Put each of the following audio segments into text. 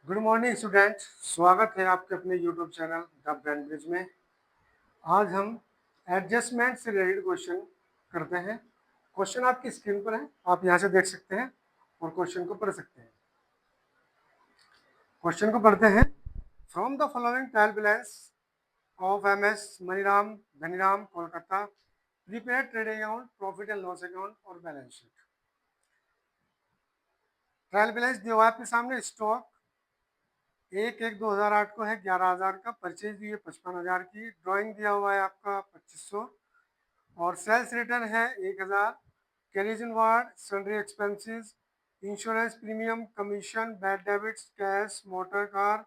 Good morning student. स्वागत है आपके अपने YouTube channel the brain bridge में। आज हम एडजस्टमेंट से रिलेटेड क्वेश्चन करते हैं। क्वेश्चन आपकी स्क्रीन पर है, आप यहाँ से देख सकते हैं और क्वेश्चन को पढ़ सकते हैं। क्वेश्चन को पढ़ते हैं। From the following trial balance of MS Maniram Dhaniram Kolkata prepaid trading account, profit and loss account और बैलेंस शीट। ट्रायल बैलेंस दिया हुआ है आपके सामने। स्टॉक 1/1/2008 को है 11,000 का, परचेज दी है 55,000 की, ड्राइंग दिया हुआ है आपका 2500 और सेल्स रिटर्न है 1,000। Carriage inward, sundry expenses, insurance premium, commission, bad debts, cash, motor car,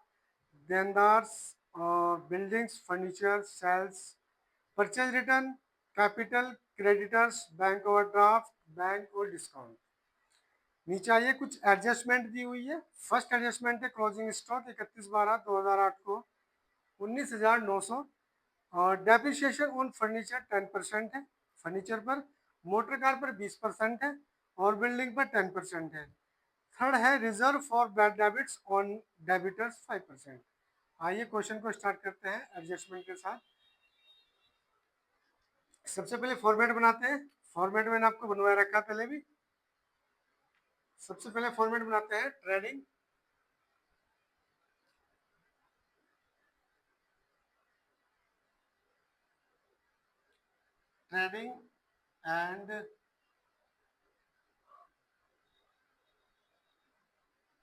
देनदार्स और buildings, furniture, sales, purchase return, capital, creditors, bank overdraft, bank और डिस्काउंट। नीचे आइए, कुछ एडजस्टमेंट दी हुई है। फर्स्ट एडजस्टमेंट है क्लोजिंग स्टॉक 31/12/2008 को 19,900 और डेप्रिसिएशन ऑन फर्नीचर 10% है फर्नीचर पर, मोटर कार पर 20% है और बिल्डिंग पर 10% है। थर्ड है reserve for bad debits on debtors 5%। आइए क्वेश्चन को स्टार्ट करते हैं एडजस्टमेंट के साथ। सबसे पहले फॉर्मेट बनाते हैं। फॉर्मेट मैंने आपको बनवाया रखा पहले भी। सबसे पहले फॉर्मेट बनाते हैं trading. Trading and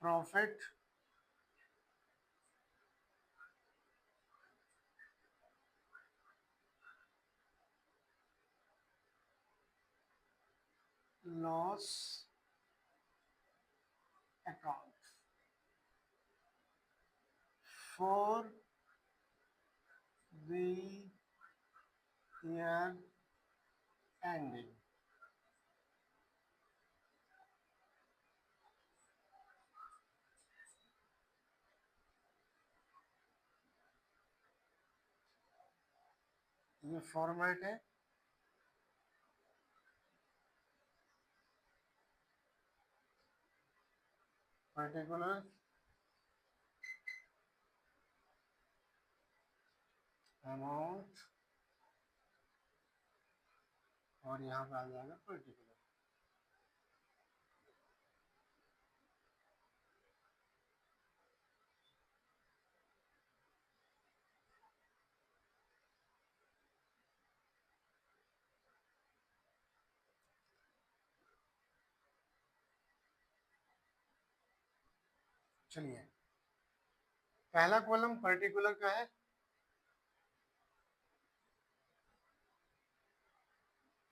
profit loss account for the year ending. ये फॉर्मेट है। पर्टिकुलर अमाउंट और यहाँ पे आ जाएगा पर्टिकुलर। चलिए, पहला कॉलम पर्टिकुलर का है,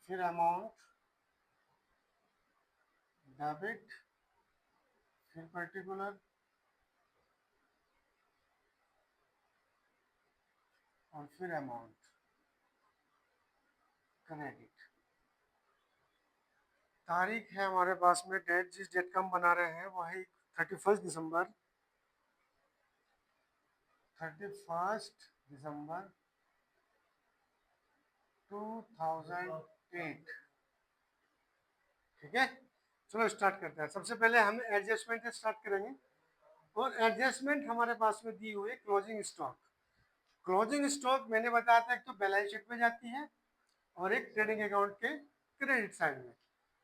फिर अमाउंट, डेबिट, फिर पर्टिकुलर और फिर अमाउंट, क्रेडिट। तारीख है हमारे पास में, डेट जिस डेट का हम बना रहे हैं वही 31 दिसंबर 2008। ठीक है, चलो स्टार्ट करते हैं। सबसे पहले हम एडजस्टमेंट से स्टार्ट करेंगे और एडजस्टमेंट हमारे पास में दी हुई है क्लोजिंग स्टॉक। क्लोजिंग स्टॉक मैंने बताया था, एक तो बैलेंस शीट में जाती है और एक ट्रेडिंग अकाउंट के क्रेडिट साइड में।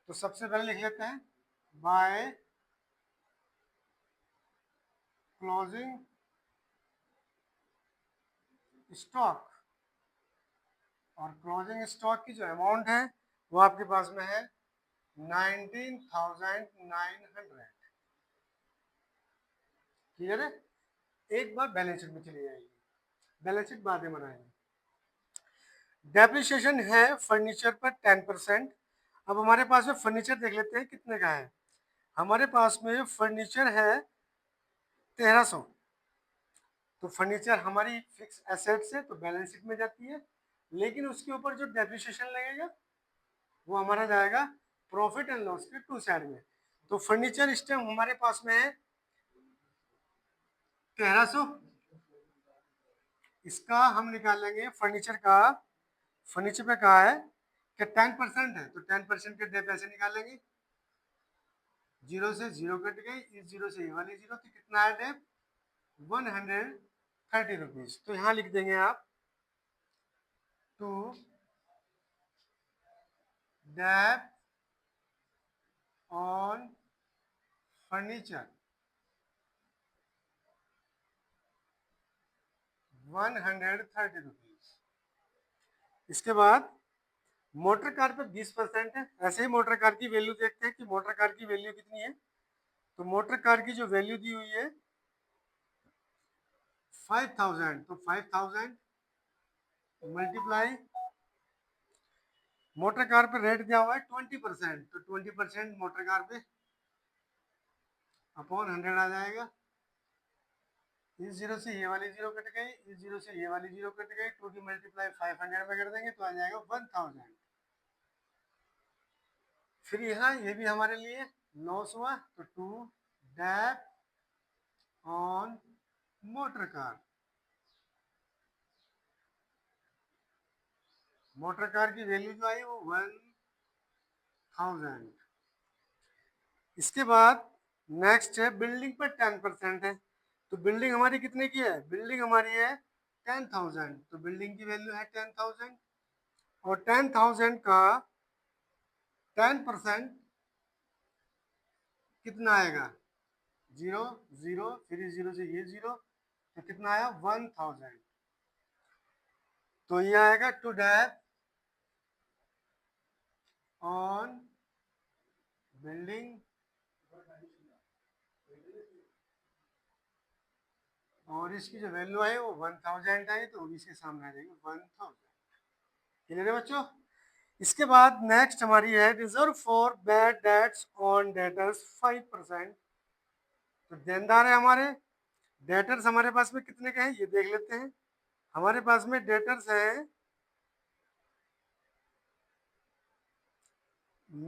तो सबसे पहले लिख लेते हैं बाय क्लोजिंग स्टॉक। और क्लोजिंग स्टॉक की जो अमाउंट है वो आपके पास में है 19,900। क्लियर है? एक बार बैलेंस शीट में चली जाएगी, बैलेंस शीट बाद में बनाएंगे। डेप्रिसिएशन है फर्नीचर पर 10%। अब हमारे पास में फर्नीचर देख लेते हैं कितने का है। हमारे पास में फर्नीचर है 1,300। तो फर्नीचर हमारी फिक्स एसेट्स है तो बैलेंस शीट में जाती है, लेकिन उसके ऊपर जो डेप्रिसिएशन लगेगा वो हमारा जाएगा प्रॉफिट एंड लॉस के टू साइड में। तो फर्नीचर इस टाइम हमारे पास में है 1,300। इसका हम निकालेंगे फर्नीचर का। फर्नीचर पे कहा है कि 10% है तो 10% के डेप ऐसे निकालेंगे। जीरो से जीरो कट गई, इस जीरो से ये वाली जीरो, तो कितना है डेप 130 रुपीज। तो यहाँ लिख देंगे आप टू डेब्ट ऑन फर्नीचर 130 रुपीज। इसके बाद मोटर कार पे 20% है। ऐसे ही मोटर कार की वैल्यू देखते हैं कि मोटर कार की वैल्यू कितनी है। तो मोटर कार की जो वैल्यू दी हुई है 5000, तो 5000 मल्टीप्लाई मोटर कार पे रेट दिया हुआ है 20%, तो 20% मोटर कार पे अपॉन 100 आ जाएगा। इस जीरो से ये वाली जीरो कट गई, इस जीरो से ये वाली जीरो कट गई, 2 की मल्टीप्लाई 500 में कर देंगे तो आ जाएगा 1000। फिर यहाँ ये भी हमारे लिए लॉस हुआ, तो to date on motor car, motor car की वैल्यू जो आई वो 1000। इसके बाद नेक्स्ट है बिल्डिंग पर 10% है। तो बिल्डिंग हमारी कितने की है, बिल्डिंग हमारी है 10,000, तो बिल्डिंग की वैल्यू है 10,000। और 10,000 का 10% कितना आएगा, जीरो, जीरो, फिर इस जीरो से ये जीरो, तो कितना आया 1000। तो ये आएगा टू डेट ऑन बिल्डिंग, और इसकी जो वैल्यू आई वो 1000 आई, तो इसके सामने आ जाएगी 1000। क्लियर है बच्चों। इसके बाद नेक्स्ट हमारी है reserve for bad debts on debtors 5%। तो देनदार है हमारे, डेटर्स हमारे पास में कितने के हैं ये देख लेते हैं। हमारे पास में डेटर्स है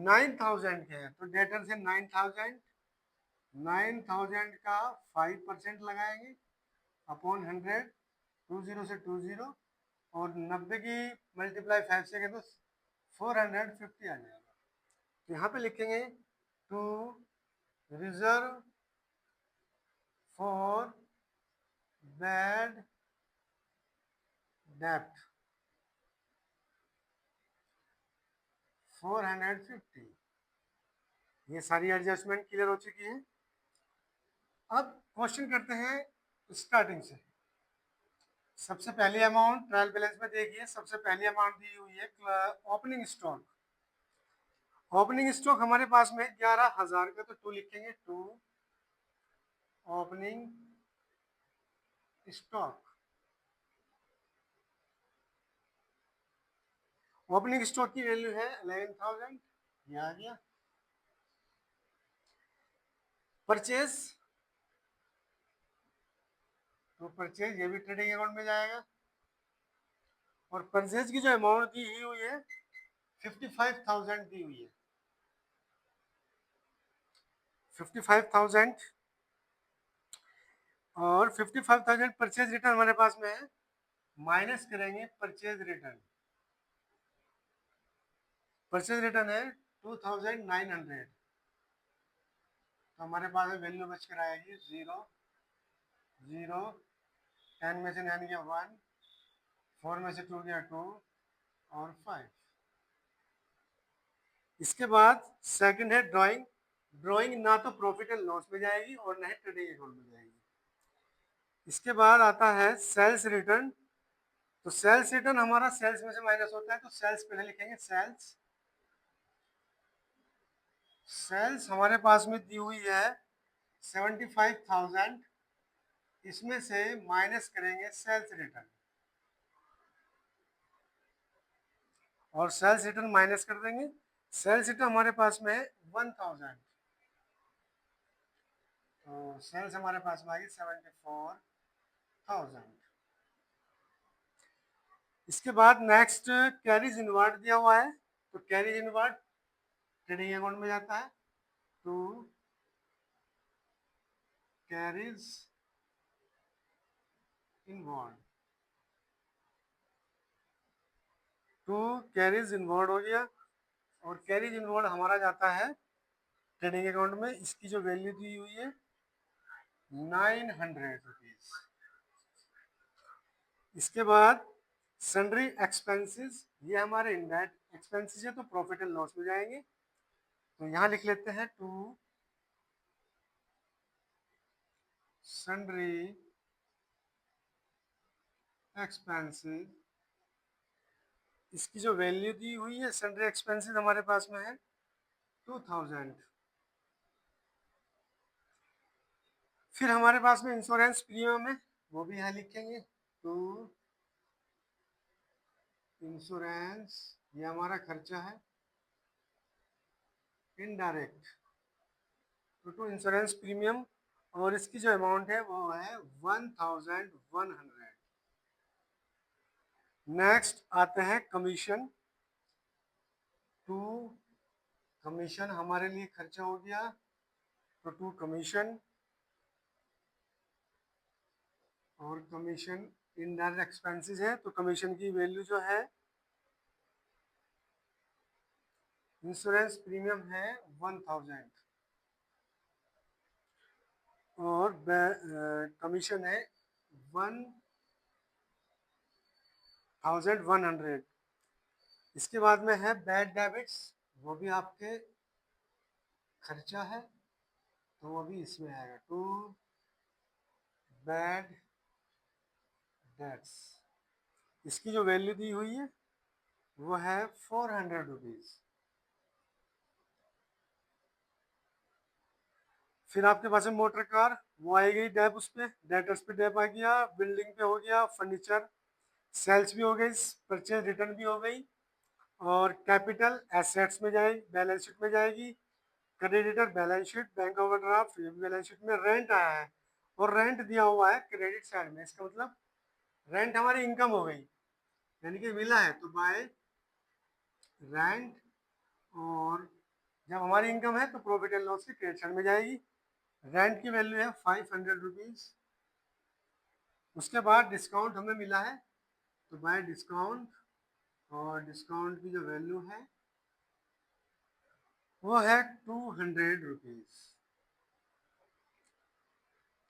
9000 के हैं, तो डेटर्स है 9000, 9000 का 5% लगाएंगे अपॉन 100, 20 से 20, और 90 की मल्टीप्लाई 5 से करें तो 450 आ जाएगा। तो यहाँ पे लिखेंगे टू रिजर्व फॉर बैड डेप्ट 450। ये सारी एडजस्टमेंट क्लियर हो चुकी है। अब क्वेश्चन करते हैं स्टार्टिंग से। सबसे पहली अमाउंट ट्रायल बैलेंस में देखिए, सबसे पहली अमाउंट दी हुई है ओपनिंग स्टॉक। ओपनिंग स्टॉक हमारे पास में 11,000 का, तो टू लिखेंगे to opening stock. Opening stock की वैल्यू है 11,000, ये आ गया। परचेज, तो परचेज ये भी ट्रेडिंग अकाउंट में जाएगा। और परचेज की जो अमाउंट दी हुई है 55,000 दी हुई है, 55,000। और 55,000 परचेज रिटर्न हमारे पास में है, माइनस करेंगे परचेज रिटर्न। परचेज रिटर्न है 2,900, तो हमारे पास में वैल्यू बचकर आएगी 0, 0, 10 में से 9 गया 1, 4 में से 2 गया 2, और 5। इसके बाद सेकंड है ड्राइंग। ड्राइंग ना तो प्रॉफिट एंड लॉस में जाएगी और ना ही ट्रेडिंग अकाउंट में जाएगी। इसके बाद आता है सेल्स रिटर्न। तो सेल्स रिटर्न हमारा सेल्स में से माइनस होता है, तो सेल्स पहले लिखेंगे सेल्स। सेल्स हमारे पास में दी हुई है 75,000, इसमें से माइनस करेंगे सेल्स रिटर्न, और सेल्स रिटर्न माइनस कर देंगे। सेल्स रिटर्न हमारे पास में है 1000, तो सेल्स हमारे पास में आ गई 74,000। इसके बाद नेक्स्ट कैरीज इनवर्ड दिया हुआ है, तो कैरीज इनवर्ड ट्रेडिंग अकाउंट में जाता है, to carriage inward, to carriage inward हो गया। और कैरीज इनवर्ड हमारा जाता है ट्रेडिंग अकाउंट में। इसकी जो वैल्यू दी हुई है 900 रुपीज। इसके बाद सन्ड्री एक्सपेंसेस, ये हमारे इनडायरेक्ट एक्सपेंसेस है तो प्रॉफिट एंड लॉस में जाएंगे। तो यहाँ लिख लेते हैं टू सन्ड्री एक्सपेंसेस। इसकी जो वैल्यू दी हुई है सन्ड्री एक्सपेंसेस हमारे पास में है 2000। फिर हमारे पास में इंश्योरेंस प्रीमियम है, वो भी यहाँ लिखेंगे टू इंश्योरेंस, ये हमारा खर्चा है इनडायरेक्ट, टू इंश्योरेंस प्रीमियम, और इसकी जो अमाउंट है वो है 1100। नेक्स्ट आते हैं कमीशन। टू कमीशन हमारे लिए खर्चा हो गया, तो टू कमीशन, और कमीशन इनडायरेक्ट एक्सपेंसेस है तो कमीशन की वैल्यू जो है इंश्योरेंस प्रीमियम है 1000, और कमीशन है 1100। इसके बाद में है बैड डेबिट्स, वो भी आपके खर्चा है तो वो भी इसमें आएगा टू बैड डेट्स। इसकी जो वैल्यू दी हुई है वो है 400 रुपीज। फिर आपके पास है मोटर कार, वो आई गई डेप, उस पे डेटर्स पे डेप आ गया, बिल्डिंग पे हो गया, फर्नीचर सेल्स भी हो गई, परचेज रिटर्न भी हो गई, और कैपिटल एसेट्स में जाएगी, बैलेंस शीट में जाएगी। Creditor balance sheet, bank overdraft, ये भी बैलेंस शीट में। रेंट आया है और रेंट दिया हुआ है क्रेडिट साइड में, इसका मतलब रेंट हमारी इनकम हो गई, यानी कि मिला है तो बाय रेंट, और जब हमारी इनकम है तो प्रॉफिट एंड लॉस की क्रेडिट साइड में जाएगी। रेंट की वैल्यू है 500 रुपीज। उसके बाद डिस्काउंट हमें मिला है तो बाय डिस्काउंट, और डिस्काउंट की जो वैल्यू है वो है 200 रुपीज।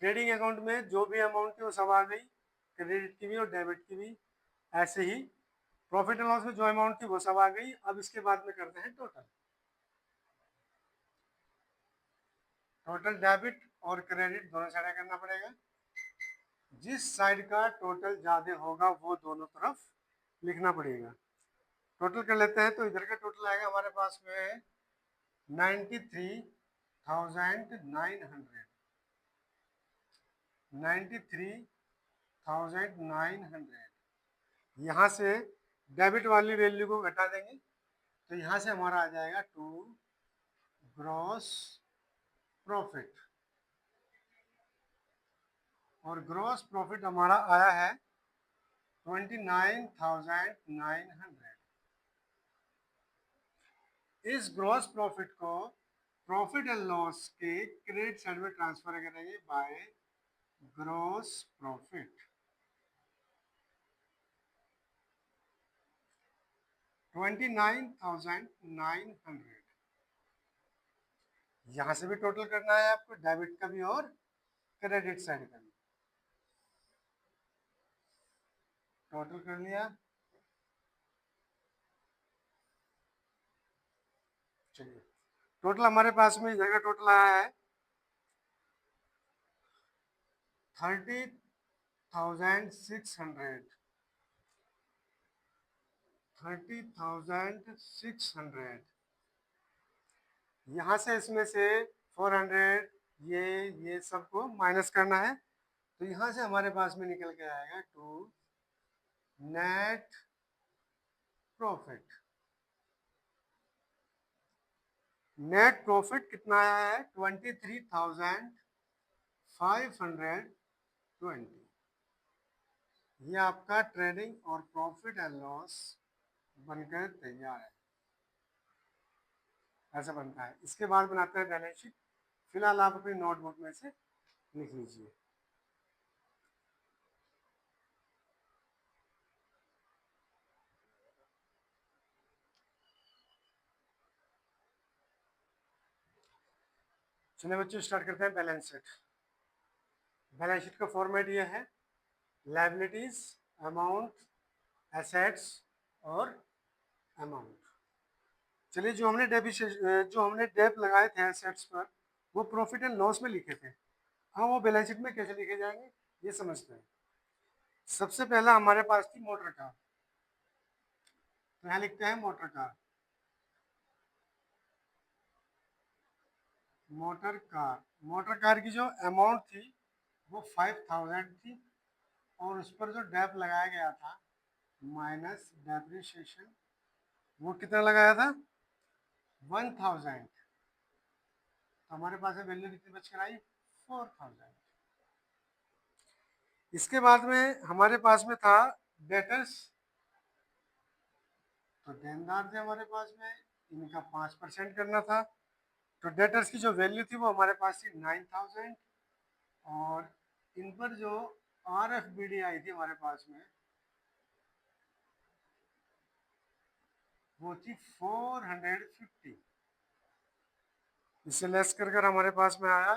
ट्रेडिंग अकाउंट में जो भी अमाउंट थी वो सब आ गई, क्रेडिट की भी और डेबिट की भी। ऐसे ही प्रॉफिट एंड लॉस में जो अमाउंट थी वो सब आ गई। अब इसके बाद में करते हैं टोटल। टोटल डेबिट और क्रेडिट दोनों साइड करना पड़ेगा, जिस साइड का टोटल ज्यादा होगा वो दोनों तरफ लिखना पड़ेगा। टोटल कर लेते हैं तो इधर का टोटल आएगा हमारे पास में 93,900। 93,900 यहाँ से डेबिट वाली वैल्यू को घटा देंगे तो यहाँ से हमारा आ जाएगा टू ग्रॉस प्रॉफिट, और ग्रॉस प्रॉफिट हमारा आया है 29,900। इस ग्रॉस प्रॉफिट को प्रॉफिट एंड लॉस के क्रेडिट साइड में ट्रांसफर करेंगे बाय ग्रॉस प्रॉफिट। 29,900 यहाँ से भी टोटल करना है आपको, डेबिट का भी और क्रेडिट साइड का भी। टोटल कर लिया, चलिए टोटल हमारे पास में जगह टोटल आया है 30,600। 30,600 यहाँ से इसमें से 400 ये सबको माइनस करना है तो यहाँ से हमारे पास में निकल के आएगा to net profit. Net profit कितना आया है 23,520। ये आपका ट्रेडिंग और प्रॉफिट एंड लॉस बनकर तैयार है, ऐसा बनता है। इसके बाद बनाते हैं बैलेंस शीट। फिलहाल आप अपनी नोटबुक में से लिख लीजिए। चलिए बच्चों स्टार्ट करते हैं बैलेंस शीट। बैलेंस शीट का फॉर्मेट ये है, लायबिलिटीज, अमाउंट, एसेट्स और अमाउंट। चलिए, जो हमने डेप लगाए थे एसेट्स पर, वो प्रॉफिट एंड लॉस में लिखे थे। हाँ, वो बैलेंस शीट में कैसे लिखे जाएंगे ये समझते हैं। सबसे पहला हमारे पास थी मोटर कार, तो यहाँ लिखते हैं मोटर कार। मोटर कार की जो अमाउंट थी वो 5000 थी, और उस पर जो डेप लगाया गया था माइनस डेप्रिसिएशन, वो कितना लगाया था, 1000। तो हमारे पास है वैल्यू कितनी बच कर आई, 4000। इसके बाद में हमारे पास में था डेटर्स, तो देनदार थे हमारे पास में, इनका 5% करना था। तो डेटर्स की जो वैल्यू थी वो हमारे पास थी 9000, और इन पर जो RFBD आई थी हमारे पास में वो थी 450। इसे लेस कर हमारे पास में आया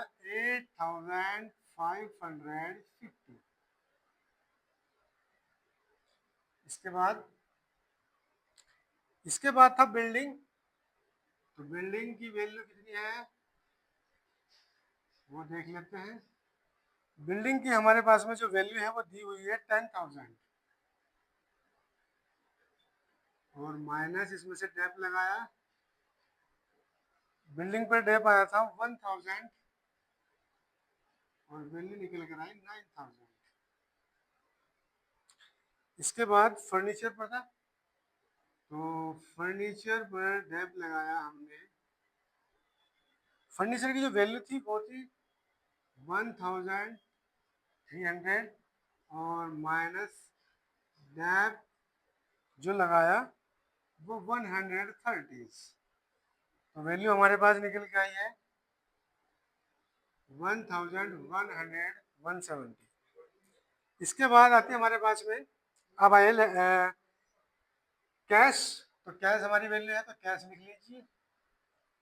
8550। इसके बाद था बिल्डिंग, तो बिल्डिंग की वैल्यू कितनी है वो देख लेते हैं। बिल्डिंग की हमारे पास में जो वैल्यू है वो दी हुई है 10000, और माइनस इसमें से डेप लगाया, बिल्डिंग पर डेप आया था 1000, और वैल्यू निकल कर आई 9000। इसके बाद फर्नीचर पर था, तो फर्नीचर पर डेप लगाया हमने, फर्नीचर की जो वैल्यू थी वो थी 1300, और माइनस डेप जो लगाया वो 130। तो वैल्यू हमारे पास निकल के आई है 1170। इसके बाद आती है हमारे पास में, अब आए कैश। तो कैश हमारी वैल्यू है, तो कैश लिख लीजिए,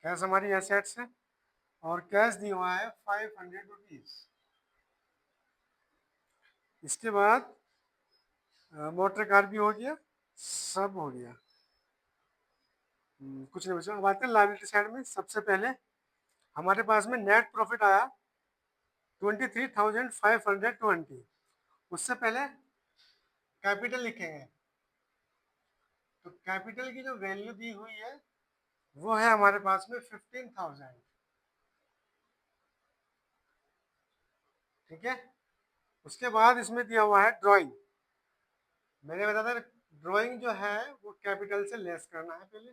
कैश हमारी एसेट्स है, और कैश दिया हुआ है 500 रुपीज। इसके बाद मोटर कार भी हो गया, सब हो गया। कुछ नहीं बचा। अब आते हैं लायबिलिटी साइड में। सबसे पहले हमारे पास में नेट प्रॉफिट आया 23,520। उससे पहले कैपिटल लिखेंगे, तो कैपिटल की जो वैल्यू दी हुई है वो है हमारे पास में 15,000। ठीक है। उसके बाद इसमें दिया हुआ है ड्राइंग। मैंने बताया था ड्राइंग जो है वो कैपिटल से लेस करना है पहले।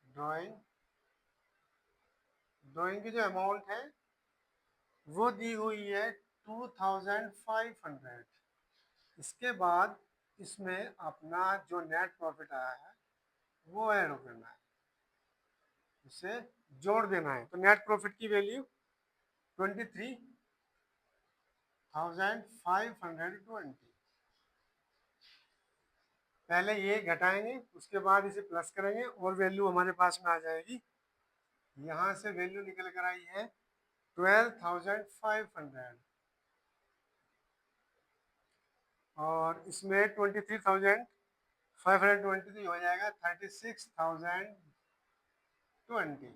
ड्राइंग ड्राइंग की जो अमाउंट है वो दी हुई है 2500। इसके बाद इसमें अपना जो नेट प्रॉफिट आया है वो ऐड करना है, इसे जोड़ देना है। तो नेट प्रॉफिट की वैल्यू 23,520। पहले ये घटाएंगे, उसके बाद इसे प्लस करेंगे, और वैल्यू हमारे पास में आ जाएगी। यहाँ से वैल्यू निकल कर आई है 12,500, और इसमें 23,523 हो जाएगा 36,020।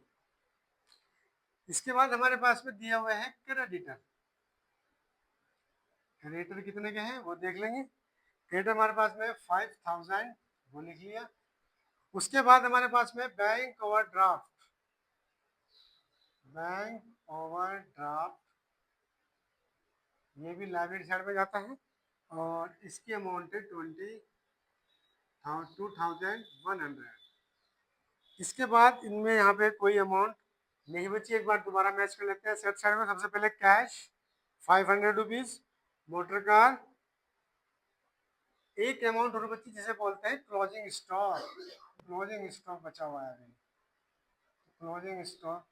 इसके बाद हमारे पास में दिया हुआ है क्रेडिटर। क्रेडिटर कितने के हैं वो देख लेंगे। क्रेडिटर हमारे पास में 5000, वो लिख लिया। उसके बाद हमारे पास में बैंक ओवरड्राफ्ट। बैंक ओवरड्राफ्ट ये भी लाइब्रेरी साइड में जाता है, और इसकी अमाउंट है 22,100। इसके बाद इनमें यहाँ पे कोई अमाउंट नहीं बची। एक बार दोबारा मैच कर लेते हैं सेट साइड में। सबसे पहले कैश 500 रुपीज, मोटर कार, एक अमाउंट और बची जिसे बोलते हैं क्लोजिंग स्टॉक। क्लोजिंग स्टॉक बचा हुआ है अभी। क्लोजिंग स्टॉक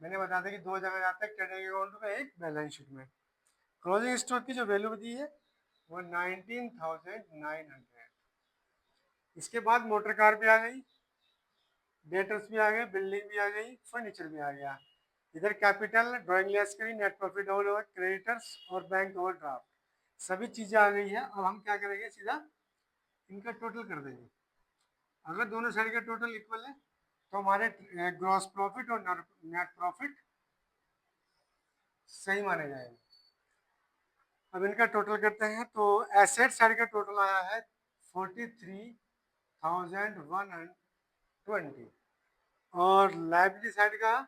मैंने बता दिया कि दो जगह जाता है, क्रेडिट अकाउंट में, एक बैलेंस शीट में। क्लोजिंग स्टॉक की जो वैल्यू दी है वो 19,900। इसके बाद मोटर कार भी आ गई, डेटर्स भी आ गए, बिल्डिंग भी आ गई, फर्नीचर भी आ गया। इधर कैपिटल, ड्राइंग लेस करी, नेट प्रॉफिट डबल हुआ, क्रेडिटर्स और बैंक ओवरड्राफ्ट, सभी चीजें आ गई है। अब हम क्या करेंगे, सीधा इनका टोटल कर देंगे। अगर दोनों साइड का टोटल इक्वल है तो हमारे ग्रॉस प्रॉफिट और नेट प्रॉफिट सही माने जाएंगे। अब इनका टोटल करते हैं तो एसेट साइड का टोटल आया है 43,120 और लाइबिलिटी साइड का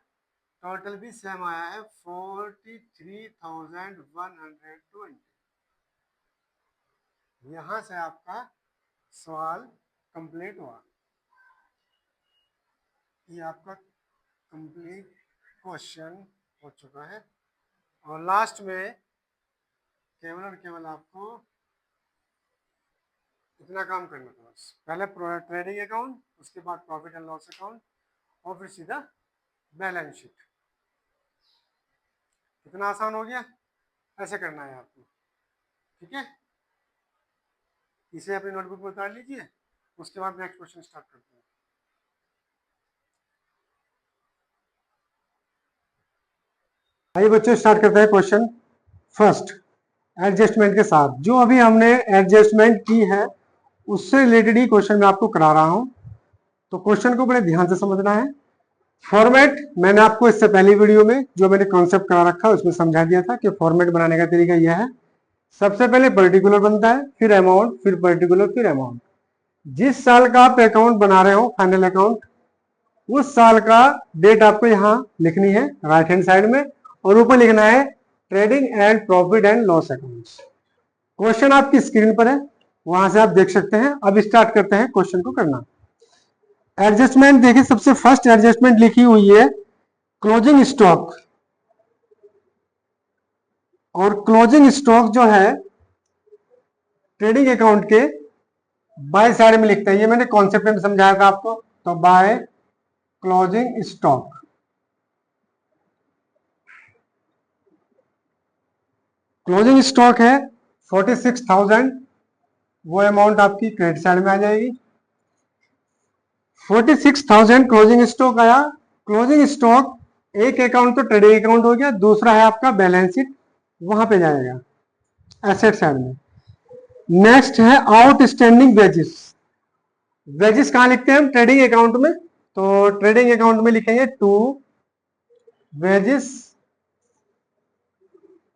टोटल भी सेम आया है 43,120। यहां से आपका सवाल कंप्लीट हुआ। ये आपका कंप्लीट क्वेश्चन हो चुका है और लास्ट में केवल और केवल आपको इतना काम करना था बस। पहले ट्रेडिंग अकाउंट, उसके बाद प्रॉफिट एंड लॉस अकाउंट और फिर सीधा बैलेंस शीट। कितना आसान हो गया, ऐसे करना है आपको। ठीक है, इसे अपनी नोटबुक में उतार लीजिए, उसके बाद नेक्स्ट क्वेश्चन स्टार्ट करते हैं। आइए बच्चों स्टार्ट करते हैं क्वेश्चन फर्स्ट एडजस्टमेंट के साथ। जो अभी हमने एडजस्टमेंट की है उससे रिलेटेड ही क्वेश्चन मैं आपको करा रहा हूं, तो क्वेश्चन को बड़े ध्यान से समझना है। फॉर्मेट मैंने आपको इससे पहली वीडियो में जो मैंने कॉन्सेप्ट करा रखा है उसमें समझा दिया था कि फॉर्मेट बनाने का तरीका यह है। सबसे पहले पर्टिकुलर बनता है, फिर अमाउंट, फिर पर्टिकुलर, फिर अमाउंट। जिस साल का आप अकाउंट बना रहे हो फाइनल अकाउंट, उस साल का डेट आपको यहाँ लिखनी है राइट हैंड साइड में और ऊपर लिखना है trading and profit and loss accounts. Question आपकी स्क्रीन पर है, वहां से आप देख सकते हैं। अब स्टार्ट करते हैं क्वेश्चन को करना। एडजस्टमेंट देखिए, सबसे फर्स्ट एडजस्टमेंट लिखी हुई है क्लोजिंग स्टॉक। और क्लोजिंग स्टॉक जो है ट्रेडिंग अकाउंट के बाय साइड में लिखते हैं। ये मैंने कॉन्सेप्ट में समझाया था आपको, तो by closing stock. Closing stock है 46,000, वो अमाउंट आपकी क्रेडिट साइड में आ जाएगी। 46,000 क्लोजिंग स्टॉक आया। क्लोजिंग स्टॉक एक अकाउंट तो ट्रेडिंग अकाउंट हो गया, दूसरा है आपका बैलेंस शीट, वहां पे जाएगा एसेट साइड में। नेक्स्ट है आउटस्टैंडिंग वेजेस। वेजेस कहां लिखते हैं हम, ट्रेडिंग अकाउंट में, तो ट्रेडिंग अकाउंट में लिखेंगे टू वेजेस।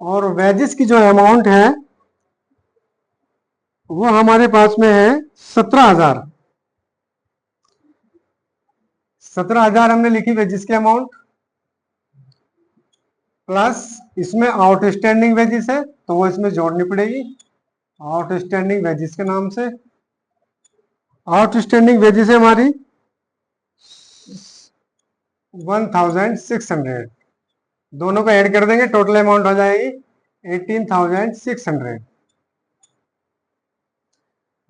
और वेजेस की जो अमाउंट है वो हमारे पास में है 17,000। 17,000 हमने लिखी वेजेस की अमाउंट, प्लस इसमें आउटस्टैंडिंग वेजेस है तो वो इसमें जोड़नी पड़ेगी आउटस्टैंडिंग वेजेस के नाम से। आउटस्टैंडिंग वेजेस है हमारी 1,600। दोनों को ऐड कर देंगे, टोटल अमाउंट हो जाएगी 18,600।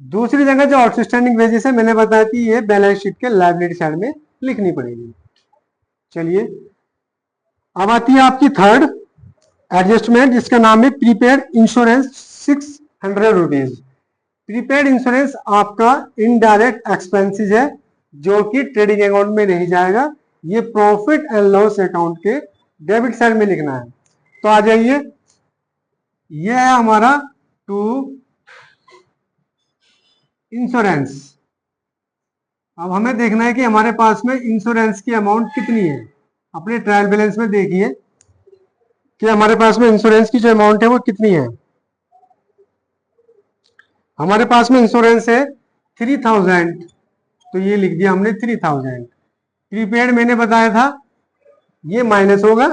दूसरी जगह जो आउटस्टैंडिंग वेजेस है मैंने बताया कि ये बैलेंस शीट के लायबिलिटी साइड में लिखनी पड़ेगी। चलिए अब आती है आपकी थर्ड एडजस्टमेंट, जिसका नाम है prepaid insurance 600 rupees. Prepaid insurance आपका इनडायरेक्ट एक्सपेंसेस है जो कि ट्रेडिंग अकाउंट में नहीं जाएगा, ये प्रॉफिट एंड लॉस अकाउंट के डेबिट साइड में लिखना है। तो आ जाइए, यह है हमारा टू इंश्योरेंस। अब हमें देखना है कि हमारे पास में इंश्योरेंस की अमाउंट कितनी है। अपने ट्रायल बैलेंस में देखिए कि हमारे पास में इंश्योरेंस की जो अमाउंट है वो कितनी है। हमारे पास में इंश्योरेंस है 3,000, तो ये लिख दिया हमने 3,000। प्रीपेड मैंने बताया था ये माइनस होगा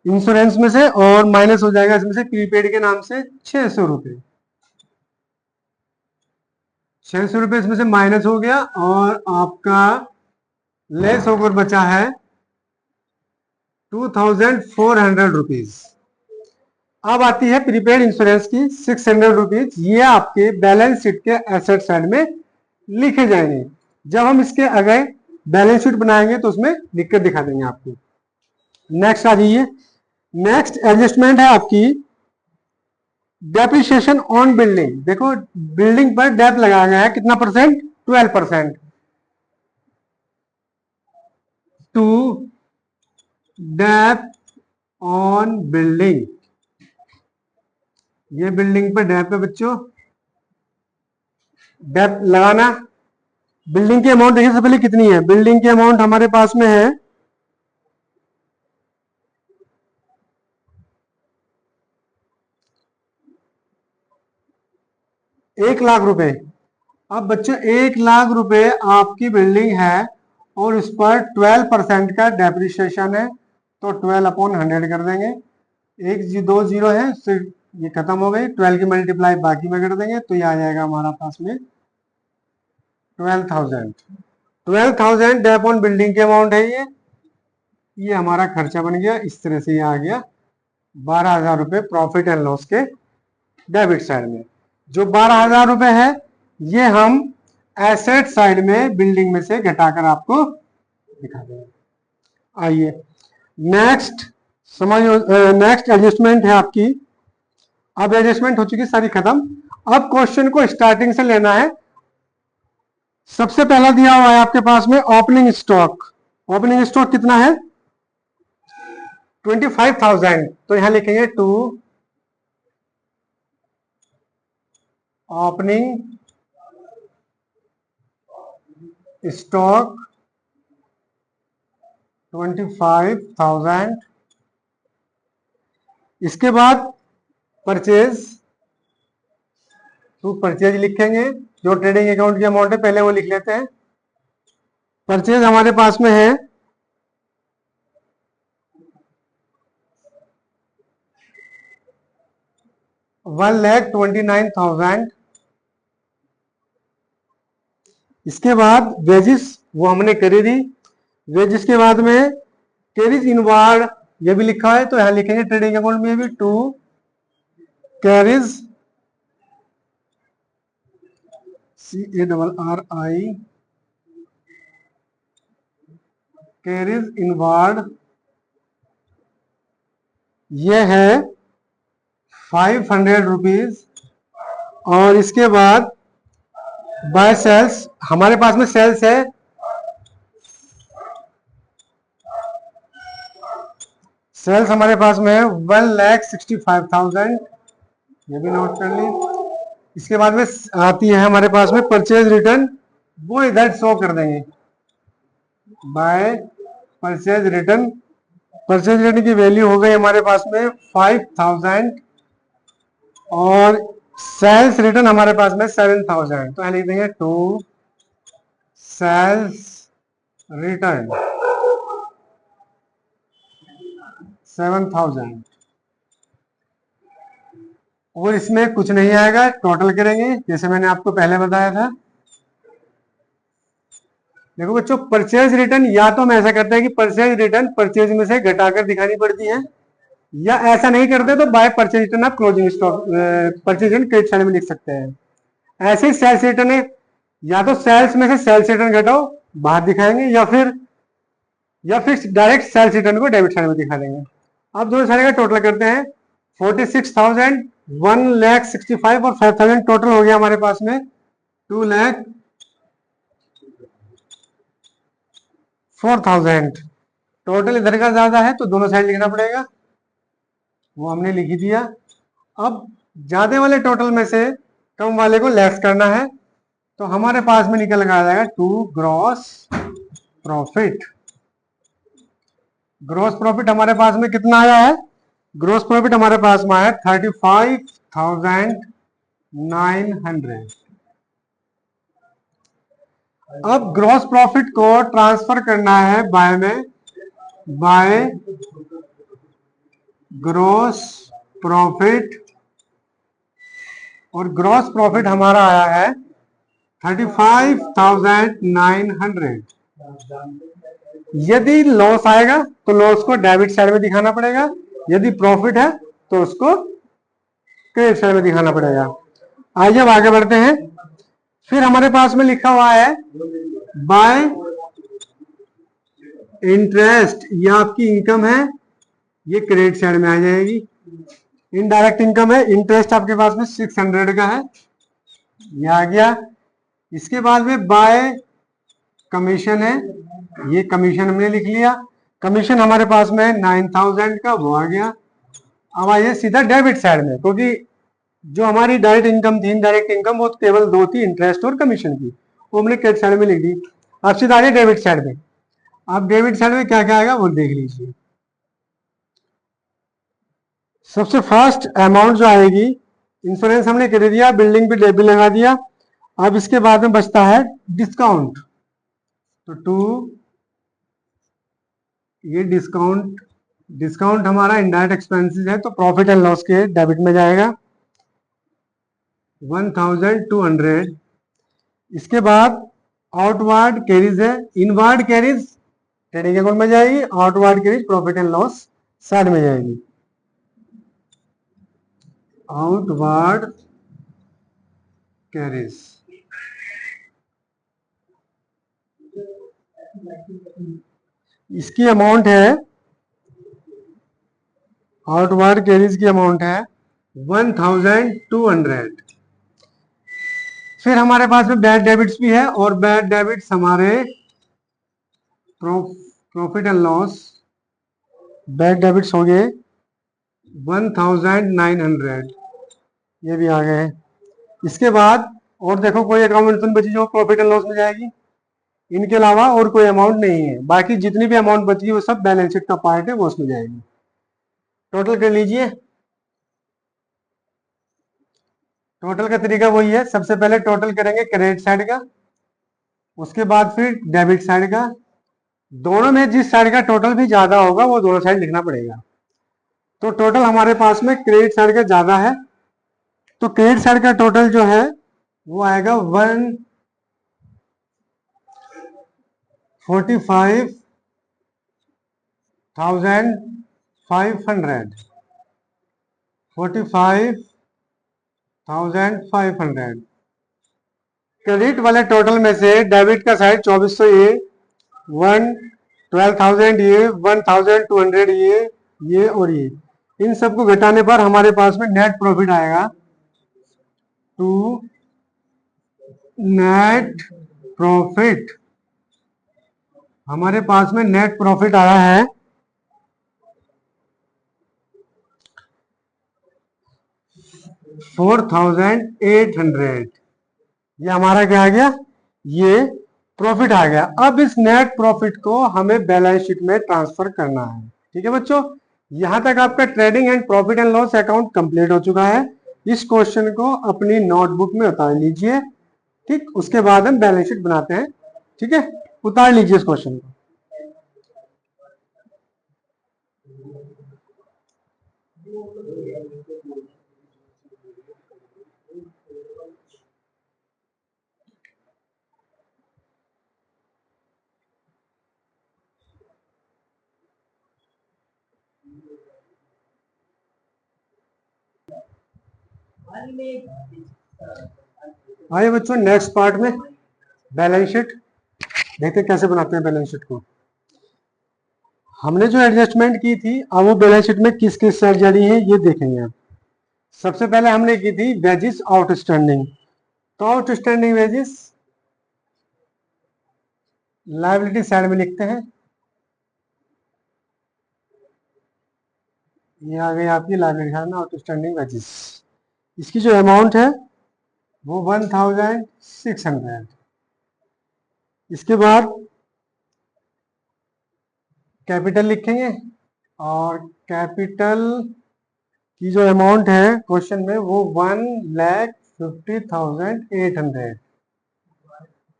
इंश्योरेंस में से और माइनस हो जाएगा इसमें से प्रीपेड के नाम से 600 रुपए। 600 रुपए इसमें से माइनस हो गया और आपका लेस होकर बचा है 2,400 रुपीज। अब आती है प्रीपेड इंश्योरेंस की 600 रुपीज। ये आपके बैलेंस शीट के एसेट साइड में लिखे जाएंगे। जब हम इसके आगे बैलेंस शीट बनाएंगे तो उसमें लिख कर दिखा देंगे आपको। नेक्स्ट आ जाइए, नेक्स्ट एडजस्टमेंट है आपकी डेप्रिसिएशन ऑन बिल्डिंग। देखो बिल्डिंग पर डेप लगाया गया है, कितना percent, 12%। To dep on building, ये बिल्डिंग पे डेप है बच्चों, डेप लगाना। बिल्डिंग की अमाउंट देखिए सबसे पहले कितनी है, बिल्डिंग की अमाउंट हमारे पास में है 1,00,000 रुपए। अब बच्चों 1,00,000 रुपए आपकी बिल्डिंग है और उस पर 12% का डेप्रिसिएशन है, तो 12/100 कर देंगे। एक दो जीरो है, फिर ये खत्म हो गई, 12 की मल्टीप्लाई बाकी में कर देंगे, तो ये आ जाएगा हमारा पास में 12,000। 12,000 डेप ऑन बिल्डिंग की अमाउंट है ये हमारा खर्चा बन गया। इस तरह से ये आ गया 12,000 रुपए प्रॉफिट एंड लॉस के डेबिट साइड में। जो 12,000 रुपए है ये हम एसेट साइड में बिल्डिंग में से घटाकर आपको दिखा देंगे। आइए नेक्स्ट समझ, नेक्स्ट एडजस्टमेंट है आपकी। अब एडजस्टमेंट हो चुकी सारी खत्म। अब क्वेश्चन को स्टार्टिंग से लेना है। सबसे पहला दिया हुआ है आपके पास में ओपनिंग स्टॉक। ओपनिंग स्टॉक कितना है 25,000, तो यहां लिखेंगे टू ओपनिंग स्टॉक 25,000। इसके बाद परचेज, टू परचेज लिखेंगे, जो ट्रेडिंग अकाउंट की अमाउंट है पहले वो लिख लेते हैं। परचेज हमारे पास में है 1,29,000। इसके बाद वेजिस वो हमने करी दी। वेजिस के बाद में कैरिज इनवार्ड ये भी लिखा है, तो यहां लिखेंगे ट्रेडिंग अकाउंट में भी to carriage CARRI carriage inward, ये है 500 रुपीज। और इसके बाद बाय सेल्स हमारे पास में सेल्स है सेल्स हमारे पास में है 1,65,000, ये भी नोट कर ली। इसके बाद में आती है हमारे पास में परचेज रिटर्न, वो इधर शो कर देंगे by purchase return. Purchase return की वैल्यू हो गई हमारे पास में 5,000 और सेल्स रिटर्न हमारे पास में 7,000, तो लिख देंगे टू सेल्स रिटर्न 7,000। और इसमें कुछ नहीं आएगा, टोटल करेंगे जैसे मैंने आपको पहले बताया था। देखो बच्चों परचेज रिटर्न या तो हम ऐसा करते हैं कि परचेज रिटर्न परचेज में से घटाकर दिखानी पड़ती है, या ऐसा नहीं करते तो बाय परचेज रिटर्न आप closing stock purchase return credit side में लिख सकते हैं। ऐसे ही सेल्स रिटर्न है, या तो सेल्स में से सेल्स रिटर्न घटाओ बाहर दिखाएंगे, या फिर डायरेक्ट सेल्स रिटर्न को डेबिट साइड में दिखा देंगे। अब दोनों साइड का टोटल करते हैं 46,000, 1,65,000 और 5,000 टोटल हो गया हमारे पास में 2,04,000। टोटल इधर का ज्यादा है तो दोनों साइड लिखना पड़ेगा, वो हमने लिख दिया। अब ज्यादा वाले टोटल में से कम वाले को लेस करना है, तो हमारे पास में निकल कर आ जाएगा to gross profit. Gross profit हमारे पास में कितना आया है, ग्रॉस प्रॉफिट हमारे पास में आया 35,900। अब ग्रॉस प्रॉफिट को ट्रांसफर करना है बाय में, बाय ग्रॉस प्रॉफिट, और ग्रॉस प्रॉफिट हमारा आया है 35,900। यदि लॉस आएगा तो लॉस को डेबिट साइड में दिखाना पड़ेगा, यदि प्रॉफिट है तो उसको क्रेडिट साइड में दिखाना पड़ेगा। आइए अब आगे बढ़ते हैं। फिर हमारे पास में लिखा हुआ है बाय इंटरेस्ट, ये आपकी इनकम है, ये क्रेडिट साइड में आ जाएगी। इनडायरेक्ट इनकम है, इंटरेस्ट आपके पास में 600 का है, ये आ गया। इसके बाद में बाय कमीशन है, ये कमीशन हमने लिख लिया। कमीशन हमारे पास में 9000 का वो आ गया। अब आइए सीधा डेबिट साइड में, क्योंकि जो हमारी डायरेक्ट इनकम थी, इनडायरेक्ट इनकम वो केवल दो थी, इंटरेस्ट और कमीशन की, वो हमने क्रेडिट साइड में लिख दी। अब सीधा आइए डेबिट साइड में। अब डेबिट साइड में क्या क्या आएगा वो देख लीजिए। सबसे फर्स्ट अमाउंट जो आएगी, इंश्योरेंस हमने कर दिया, बिल्डिंग पे बिल लगा दिया। अब इसके बाद में बचता है डिस्काउंट। तो टू, ये डिस्काउंट, डिस्काउंट हमारा इनडायरेक्ट एक्सपेंसेस है, तो प्रॉफिट एंड लॉस के डेबिट में जाएगा 1200। इसके बाद आउटवर्ड कैरीज है, इनवर्ड कैरीज ट्रेडिंग अकाउंट में जाएगी, outward carries profit and loss side में जाएगी। आउटवर्ड कैरीज, इसकी अमाउंट है, आउटवर्ड कैरीज की अमाउंट है 1200। फिर हमारे पास में बैड डेबिट्स भी है, और बैड डेबिट्स हमारे profit and loss, bad debits हो गए 1900, ये भी आ गए। इसके बाद और देखो कोई अकाउंट बची जो प्रॉफिट एंड लॉस में जाएगी, इनके अलावा और कोई अमाउंट नहीं है। बाकी जितनी भी अमाउंट बची वो सब बैलेंस शीट का पार्ट है, वो उसमें जाएगी। टोटल कर लीजिए। टोटल का तरीका वही है, सबसे पहले टोटल करेंगे क्रेडिट साइड का, उसके बाद फिर डेबिट साइड का। दोनों में जिस साइड का टोटल भी ज्यादा होगा वो दोनों साइड लिखना पड़ेगा। तो टोटल हमारे पास में क्रेडिट साइड का ज्यादा है, तो क्रेडिट साइड का टोटल जो है वो आएगा 145,500, 45,500। क्रेडिट वाले टोटल में से डेबिट का साइड 2400, ये 12,000, ये 1,200, ये और ये, इन सबको घटाने पर हमारे पास में नेट प्रॉफिट आएगा। टू नेट प्रॉफिट, हमारे पास में नेट प्रॉफिट आया है 4,800। ये हमारा क्या आ गया, ये प्रॉफिट आ गया। अब इस नेट प्रॉफिट को हमें बैलेंस शीट में ट्रांसफर करना है। ठीक है बच्चों, यहां तक आपका trading and profit and loss account complete हो चुका है। इस क्वेश्चन को अपनी नोटबुक में उतार लीजिए। ठीक, उसके बाद हम बैलेंस शीट बनाते हैं। ठीक है, उतार लीजिए इस क्वेश्चन को। आइए बच्चों नेक्स्ट पार्ट में बैलेंस शीट देखते कैसे बनाते हैं बैलेंस शीट को। हमने जो एडजस्टमेंट की थी, अब वो बैलेंस शीट में किस किस साइड जारी है ये देखेंगे आप। सबसे पहले हमने की थी वेजिस आउटस्टैंडिंग, तो आउटस्टैंडिंग वेजिस लायबिलिटी साइड में लिखते हैं। ये आ गई आपकी लायबिलिटी साइड में आउटस्टैंडिंग वेजिस। इसकी जो अमाउंट है वो 1,600। इसके बाद कैपिटल लिखेंगे, और कैपिटल की जो अमाउंट है क्वेश्चन में वो 1,50,800।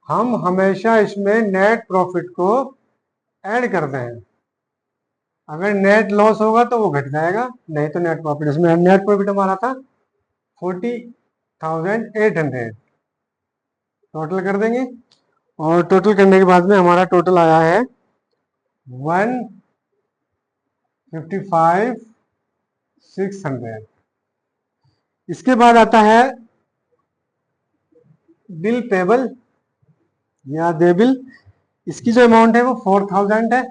हम हमेशा इसमें नेट प्रॉफिट को ऐड करते हैं। अगर नेट लॉस होगा तो वो घट जाएगा, नहीं तो नेट प्रॉफिट। इसमें नेट प्रॉफिट हमारा था 40,800। टोटल कर देंगे, और टोटल करने के बाद में हमारा टोटल आया है 155,600। इसके बाद आता है बिल पेबल या दे बिल। इसकी जो अमाउंट है वो 4,000 है,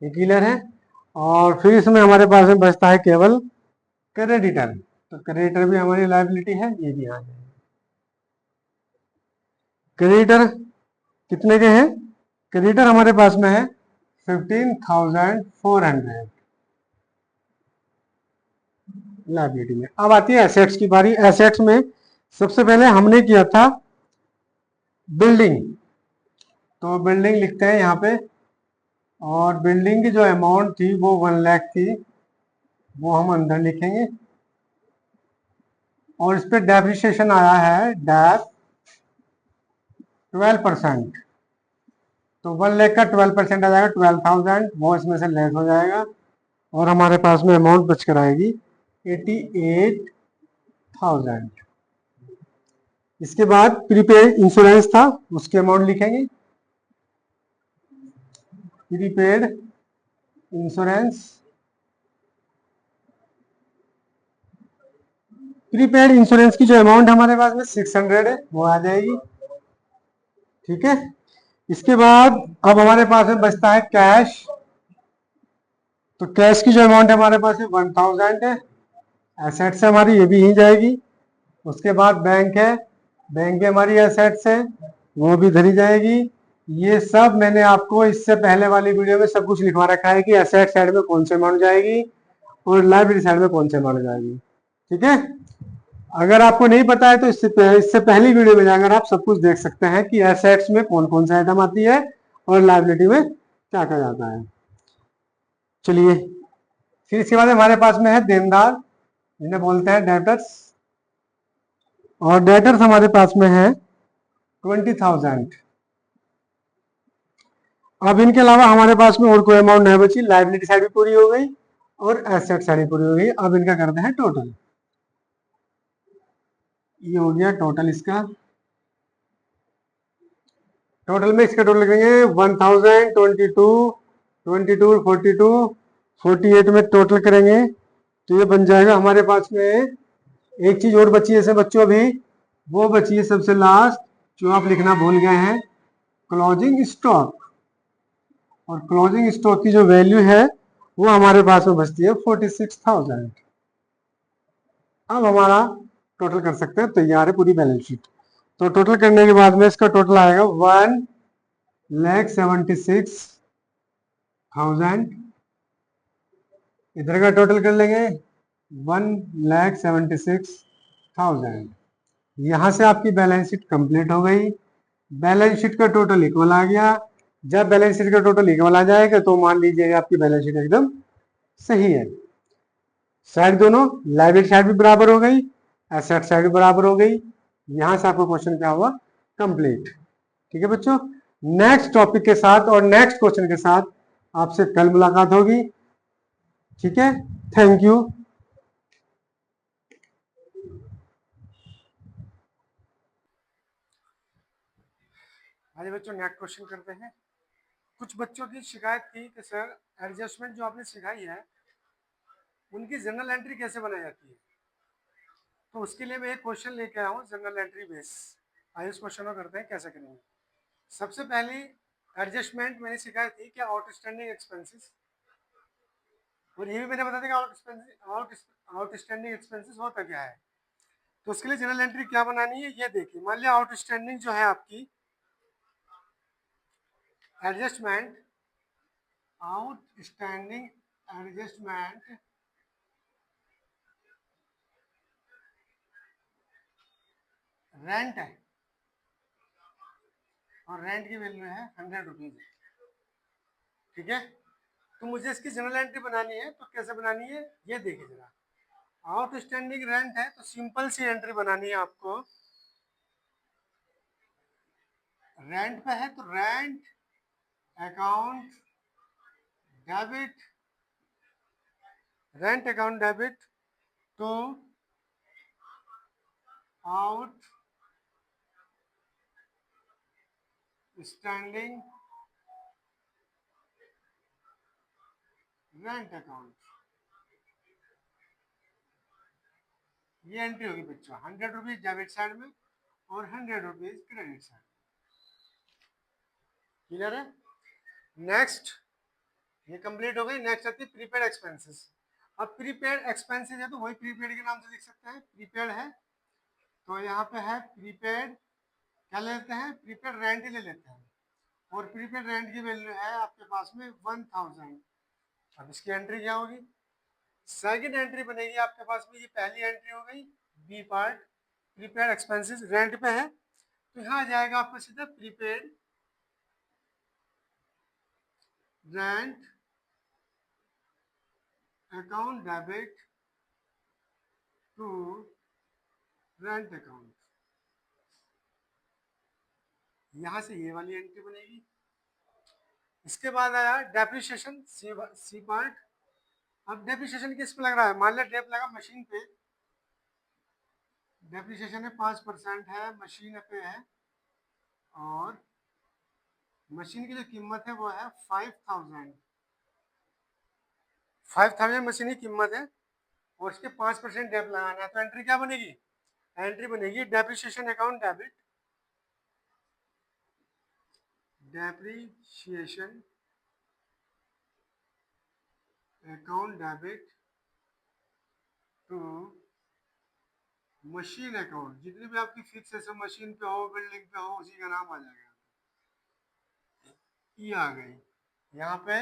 ये क्लियर है। और फिर इसमें हमारे पास में बचता है केवल क्रेडिटर, तो क्रेडिटर भी हमारी लायबिलिटी है, ये भी आ जाएगा। क्रेडिटर कितने के हैं, क्रेडिटर हमारे पास में है 15,400 लाइबिलिटी में। अब आती है एसेट्स की बारी। एसेट्स में सबसे पहले हमने किया था बिल्डिंग, तो बिल्डिंग लिखते हैं यहाँ पे, और बिल्डिंग की जो अमाउंट थी वो 1 लाख थी, वो हम अंदर लिखेंगे। और इस पे डेप्रिसिएशन आया है डैप 12%, तो 1 लाख का 12% आ जाएगा 12,000, वो इसमें से लेस हो जाएगा और हमारे पास में अमाउंट बच कर आएगी 88,000। इसके बाद प्रीपेड इंश्योरेंस था, उसके अमाउंट लिखेंगे। प्रीपेड इंश्योरेंस, प्रीपेड इंश्योरेंस की जो अमाउंट हमारे पास में 600 है, वो आ जाएगी। ठीक है, इसके बाद अब हमारे पास में बचता है कैश, तो कैश की जो अमाउंट है हमारे पास में 1000 है। एसेट्स हमारी ये भी ही जाएगी। उसके बाद बैंक है, बैंक की हमारी एसेट्स है, वो भी धरी जाएगी। ये सब मैंने आपको इससे पहले वाली वीडियो में सब कुछ लिखवा रखा है कि एसेट साइड में कौन से अमाउंट जाएगी और लायबिलिटी साइड में कौन से अमाउंट जाएगी। ठीक है, अगर आपको नहीं पता है तो इससे पहली वीडियो में जाकर आप सब कुछ देख सकते हैं कि एसेट्स में कौन कौन सा आइटम आती है और लायबिलिटी में क्या क्या जाता है। चलिए, फिर इसके बाद हमारे पास में है देनदार, जिन्हें बोलते हैं डेटर्स, और डेटर्स हमारे पास में है 20,000। अब इनके अलावा हमारे पास में और कोई अमाउंट नहीं बची, लायबिलिटी साइड भी पूरी हो गई और एसेट साइड भी पूरी हो गई। अब इनका करते हैं टोटल। ये हो गया टोटल इसका। टोटल में इसका टोटल करेंगे 1000, 22, 22, 42, 48 में टोटल करेंगे तो ये बन जाएगा हमारे पास में। एक चीज और बची है बच्चों अभी, वो बची है सबसे लास्ट जो आप लिखना भूल गए हैं, क्लोजिंग स्टॉक। और क्लोजिंग स्टॉक की जो वैल्यू है वो हमारे पास में बचती है 46,000। अब हमारा टोटल कर सकते हैं, तैयार है पूरी बैलेंस शीट। तो टोटल करने के बाद में इसका टोटल आएगा 1,76,000। इधर का टोटल कर लेंगे 1,76,000। यहां से आपकी बैलेंस शीट कंप्लीट हो गई। बैलेंस शीट का टोटल इक्वल आ गया। जब बैलेंस शीट का टोटल इक्वल आ जाएगा तो मान लीजिएगा आपकी बैलेंस शीट एकदम सही है। साइड दोनों, लायबिलिटी साइड भी बराबर हो गई, एसेट साइड भी बराबर हो गई। यहां से आपका क्वेश्चन क्या हुआ, कंप्लीट। ठीक है बच्चों, नेक्स्ट टॉपिक के साथ और नेक्स्ट क्वेश्चन के साथ आपसे कल मुलाकात होगी। ठीक है, थैंक यू। आइए बच्चों नेक्स्ट क्वेश्चन करते हैं। कुछ बच्चों की शिकायत थी कि सर एडजस्टमेंट जो आपने सिखाई है उनकी जनरल एंट्री कैसे बनाई जाती है, तो उसके लिए मैं एक क्वेश्चन लेके आया हूँ जनरल एंट्री बेस। आइए उस क्वेश्चन को करते हैं कैसे करेंगे। सबसे पहली एडजस्टमेंट मैंने सिखाई थी कि आउटस्टैंडिंग एक्सपेंसेस, और ये भी मैंने बता दिया आउटस्टैंडिंग एक्सपेंसेस होता क्या है। तो उसके लिए जनरल एंट्री क्या बनानी है ये देखिए। मान लिया आउटस्टैंडिंग जो है आपकी एडजस्टमेंट, आउटस्टैंडिंग एडजस्टमेंट रेंट है और रेंट की वैल्यू है 100 रुपीज। ठीक है, तो मुझे इसकी जनरल एंट्री बनानी है, तो कैसे बनानी है ये देखिए जरा। आउटस्टैंडिंग रेंट है तो सिंपल सी एंट्री बनानी है आपको। रेंट पे है तो rent account debit, rent account debit to outstanding rent account. ये एंट्री होगी बच्चों 100 रुपीज डेबिट साइड में और 100 रुपीज क्रेडिट साइड। क्लियर है। नेक्स्ट, ये कंप्लीट हो गई। नेक्स्ट आती है प्रीपेड एक्सपेंसेस। अब प्रीपेड एक्सपेंसेस है तो वही प्रीपेड के नाम से लिख सकते हैं, प्रीपेड है तो यहाँ पे है प्रीपेड, क्या ले लेते हैं, प्रीपेड रेंट ही ले लेते हैं। और प्रीपेड रेंट की वैल्यू है आपके पास में 1000। अब इसकी एंट्री क्या होगी? सेकंड एंट्री बनेगी आपके पास में, ये पहली एंट्री हो गई B part, prepaid expenses rent पे है, तो यहाँ आ जाएगा आपका सीधा prepaid rent account debit to rent account. यहाँ से ये वाली एंट्री बनेगी। इसके बाद आया डेप्रिसिएशन सी पार्ट। अब डेप्रिसिएशन किस पे लग रहा है? मान लिया डेप लगा मशीन पे, डेप्रिसिएशन है 5% है, मशीन पे है, और मशीन की जो कीमत है वो है 5000। 5000 मशीन की कीमत है और इसके 5% डेप लगाना है, तो एंट्री क्या बनेगी? एंट्री बनेगी depreciation account debit, depreciation account debit to machine account. जितनी भी आपकी फिक्स है मशीन पे हो, बिल्डिंग पे हो, उसी का नाम आ जाएगा। ये आ गई, यहाँ पे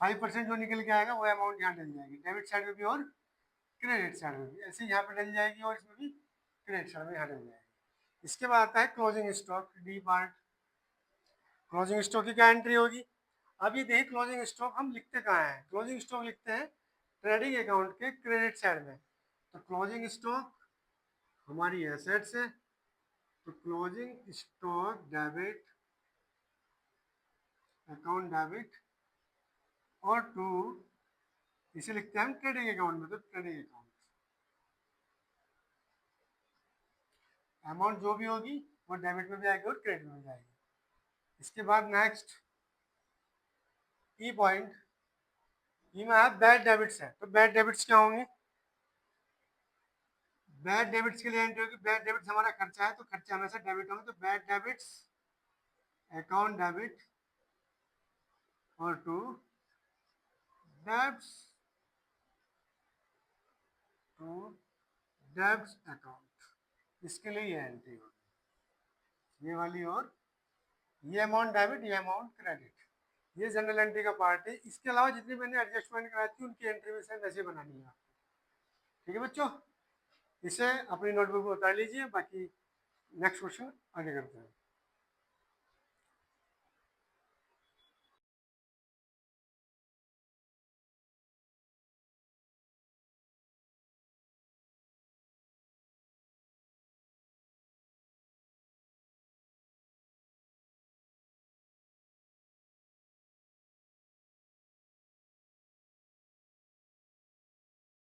5% जो निकल के आएगा वो अमाउंट यहाँ डल जाएगी, डेबिट साइड में भी और क्रेडिट साइड में भी। ऐसे यहाँ पे डल जाएगी और इसमें भी क्रेडिट साइड में यहाँ डल जाएगी। इसके बाद आता है closing stock D part. Closing stock की क्या एंट्री होगी? अब ये देखिए क्लोजिंग स्टॉक हम लिखते कहाँ हैं? क्लोजिंग स्टॉक लिखते हैं ट्रेडिंग अकाउंट के क्रेडिट साइड में। तो क्लोजिंग स्टॉक हमारी एसेट्स है, तो closing stock debit account debit और टू, इसे लिखते हैं हम ट्रेडिंग अकाउंट में, तो ट्रेडिंग अकाउंट अमाउंट जो भी होगी वो डेबिट में भी आएगी और क्रेडिट में भी आएगी। इसके बाद नेक्स्ट ई पॉइंट, ई में बैड डेबिट्स है, तो बैड डेबिट्स क्या होंगे? बैड डेबिट्स के लिए एंट्री होगी, बैड डेबिट्स हमारा खर्चा है तो खर्चा हमेशा डेबिट होंगे, तो बैड डेबिट्स अकाउंट डेबिट और to debts to debts account, इसके लिए ये एंट्री होगी, ये वाली, और ये अमाउंट डेबिट, ये अमाउंट क्रेडिट। ये जनरल एंट्री का पार्ट है। इसके अलावा जितनी मैंने एडजस्टमेंट कराई थी उनकी एंट्री में से वैसे बनानी है। ठीक है बच्चों, इसे अपनी नोटबुक में उतार लीजिए, बाकी नेक्स्ट क्वेश्चन आगे करते हैं।